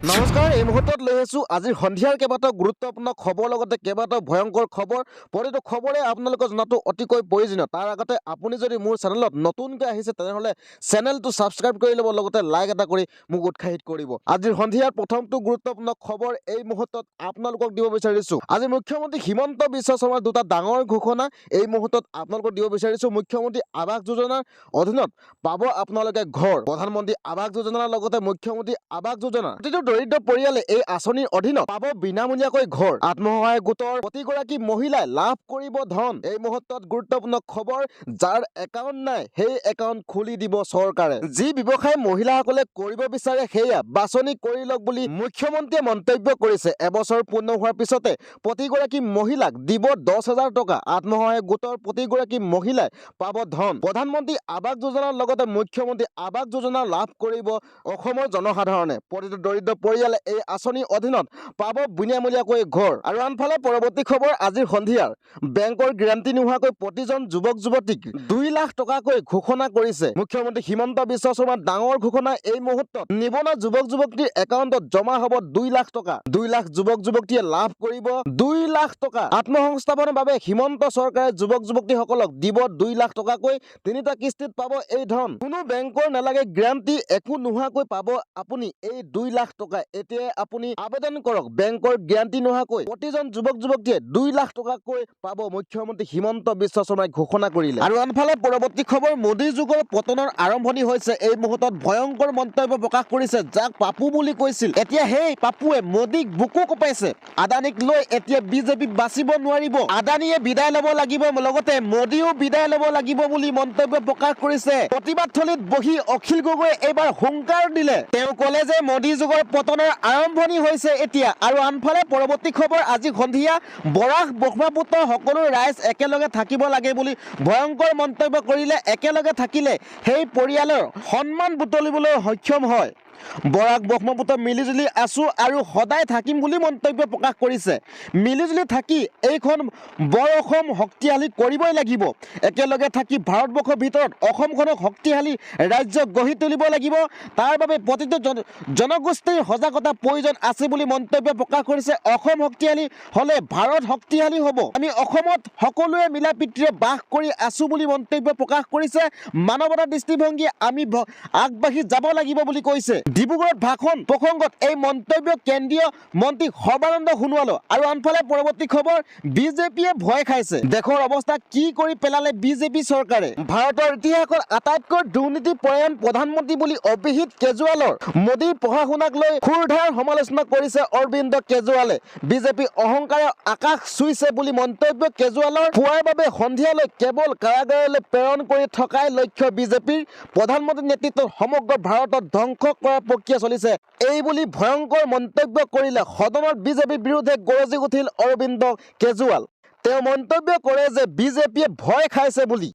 নমস্কাৰ এই মুহূৰ্তত লৈ আছো আজিৰ সন্ধিয়াৰ কেইবাটাও গুৰুত্বপূৰ্ণ খবৰ লগতে কেইবাটাও ভয়ংকৰ খবৰ প্ৰতিটো খবৰে আপোনালোকক জনাটো অতিকৈ প্ৰয়োজনীয় তাৰ আগতে আপুনি যদি মোৰ চেনেলত নতুনকৈ আহিছে তেনেহলে চেনেলটো সাবস্ক্ৰাইব কৰি ল'ব লগতে লাইক এটা কৰি মোক উৎসাহিত কৰিব আজিৰ সন্ধিয়াৰ প্ৰথমটো গুৰুত্বপূৰ্ণ খবৰ এই মুহূৰ্তত আপোনালোকক দিব বিচাৰিছো আজি মুখ্যমন্ত্ৰী হিমন্ত বিশ্ব শৰ্মাৰ দুটা ডাঙৰ ঘোষণা এই মুহূৰ্তত আপোনালোকক দিব বিচাৰিছো মুখ্যমন্ত্ৰী আৱাস যোজনাৰ অধীনত পাব আপোনালোকে ঘৰ প্ৰধানমন্ত্ৰী আৱাস যোজনাৰ লগতে মুখ্যমন্ত্ৰী আৱাস যোজনা প্ৰতিটো দৰিদ্ৰ পৰিয়ালে এই আঁচনিৰ অধীনত পাব বিনামূলীয়াকৈ ঘৰ আত্মসহায়ক গোটৰ প্ৰতিগৰাকী মহিলাই লাভ কৰিব ধন এই মুহূৰ্তত গুৰুত্বপূৰ্ণ খবৰ যাৰ একাউণ্ট নাই সেই একাউণ্ট খুলি দিব চৰকাৰে যি ব্যৱসায় মহিলাসকলে কৰিব বিচাৰে সেয়া বাছনি কৰি লওক বুলি মুখ্যমন্ত্ৰীয়ে মন্তব্য কৰিছে এবছৰ পূৰ্ণ হোৱাৰ পিছতে প্ৰতিগৰাকী মহিলাক দিব 10,000 টকা আত্মসহায়ক গোটৰ প্ৰতিগৰাকী মহিলাই পাব ধন প্ৰধানমন্ত্ৰী আৱাস যোজনাৰ লগতে মুখ্যমন্ত্ৰী আৱাস যোজনা লাভ কৰিব অসমৰ জনসাধাৰণে প্ৰতিটো দৰিদ্ৰ পৰিয়ালে এই আঁচনিৰ অধীনত পাব বিনামূলীয়াকৈ ঘৰ আৰু আনফালে পৰৱৰ্তী খবৰ আজিৰ সন্ধিয়াৰ বেংকৰ গ্যাৰাণ্টি নোহোৱাকৈ প্ৰতিজন যুৱক যুৱতীক 2 লাখ টকাকৈ ঘোষণা কৰিছে মুখ্যমন্ত্ৰী হিমন্ত বিশ্ব শৰ্মাৰ ডাঙৰ ঘোষণা এই মুহূৰ্তত নিবনুৱা যুৱক যুৱতীৰ একাউণ্টত জমা হ'ব 2 লাখ টকা 2 লাখ যুৱক যুৱতীয়ে লাভ কৰিব 2 লাখ টকা আত্মসংস্থাপনৰ বাবে হিমন্ত চৰকাৰে যুৱক যুৱতীসকলক দিব 2 লাখ টকাকৈ তিনিটা কিস্তিত পাব এই ধন কোনো বেংকৰ নালাগে গ্যাৰাণ্টি একো নোহোৱাকৈ পাব আপুনি এই 2 লাখ টকা এতিয়া আপুনি আবেদন কৰক বেংকৰ গ্যাৰাণ্টি নোহোৱাকৈ প্ৰতিজন যুৱক যুৱতীয়ে 2 লাখ টকাকৈ পাব মুখ্যমন্ত্ৰী হিমন্ত বিশ্ব শৰ্মাই ঘোষণা কৰিলে আৰু আনফালে পৰৱৰ্তী খবৰ মোদী যুগৰ পতনৰ আৰম্ভণি হৈছে এই মুহূৰ্তত ভয়ংকৰ মন্তব্য প্ৰকাশ কৰিছে যাক পাপু বুলি কৈছিল এতিয়া সেই পাপুৱে মোদীক বুকু কপাইছে আদানীক লৈ এতিয়া বিজেপি বাচিব নোৱাৰিব আদানীয়ে বিদায় ল'ব লাগিব লগতে মোদীও বিদায় ল'ব লাগিব বুলি মন্তব্য প্ৰকাশ কৰিছে প্ৰতিবাদথলীত বহি অখিল গগৈয়ে এইবাৰ হুংকাৰ দিলে তেওঁ ক'লে যে মোদী যুগৰ পতনৰ আৰম্ভণি হৈছে এতিয়া আৰু আনফালে পৰৱৰ্তী খবৰ আজি সন্ধিয়া বৰাক ব্ৰহ্মপুত্ৰ সকলো ৰাইজ একেলগে থাকিব লাগে বুলি ভয়ংকৰ মন্তব্য কৰিলে একেলগে থাকিলে সেই পৰিয়ালৰ সন্মান বুটলিবলৈ সক্ষম হয় বৰাক ব্ৰহ্মপুত্ৰ মিলিজুলি আছো আৰু সদায় থাকিম বুলি মন্তব্য প্ৰকাশ কৰিছে মিলিজুলি থাকি এইখন বৰ অসম শক্তিশালী কৰিবই লাগিব একেলগে থাকি ভাৰতবৰ্ষৰ ভিতৰত অসমখনক শক্তিশালী ৰাজ্য গঢ়ি তুলিব লাগিব তাৰ বাবে প্ৰতিটো জনগোষ্ঠীৰ সজাগতা প্ৰয়োজন আছে বুলি মন্তব্য প্ৰকাশ কৰিছে অসম শক্তিশালী হলে ভাৰত শক্তিশালী হ'ব আমি অসমত সকলোৱে মিলা প্ৰীতিৰে বাস কৰি আছো বুলি মন্তব্য প্ৰকাশ কৰিছে মানৱতা দৃষ্টিভংগী আমি আগবাঢ়ি যাব লাগিব বুলি কৈছে ডিব্ৰুগড়ত ভাষণ প্ৰসংগত এই মন্তব্য কেন্দ্ৰীয় মন্ত্ৰী সৰ্বানন্দ সোণোৱাল আৰু আনফালে পৰৱৰ্তী খবৰ বিজেপিয়ে ভয় খাইছে দেশৰ অৱস্থা কি কৰি পেলালে বিজেপি চৰকাৰে ভাৰতৰ ইতিহাসত আটাইতকৈ দুৰ্নীতিপৰায়ণ প্ৰধানমন্ত্ৰী বুলি অভিহিত কেজৰিৱালৰ মোদীৰ পঢ়া শুনাক লৈ খুৰধাৰ সমালোচনা কৰিছে অৰবিন্দ কেজৰিৱালে বিজেপি অহংকাৰে আকাশ চুইছে বুলি মন্তব্য কেজৰিৱালৰ পুৱাৰ বাবে সন্ধিয়ালৈ কেৱল কাৰাগাৰলৈ প্ৰেৰণ কৰি থকাই লক্ষ্য বিজেপিৰ প্ৰধানমন্ত্ৰী নেতৃত্বত সমগ্ৰ ভাৰতত ধ্বংস কৰাৰ প্ৰক্ৰিয়া চলিছে এই বুলি ভয়ংকৰ মন্তব্য কৰিলে সদনত বিজেপিৰ বিৰুদ্ধে গৰজি উঠিল অৰবিন্দ কেজৰিৱাল তেওঁ মন্তব্য কৰে যে বিজেপিয়ে ভয় খাইছে বুলি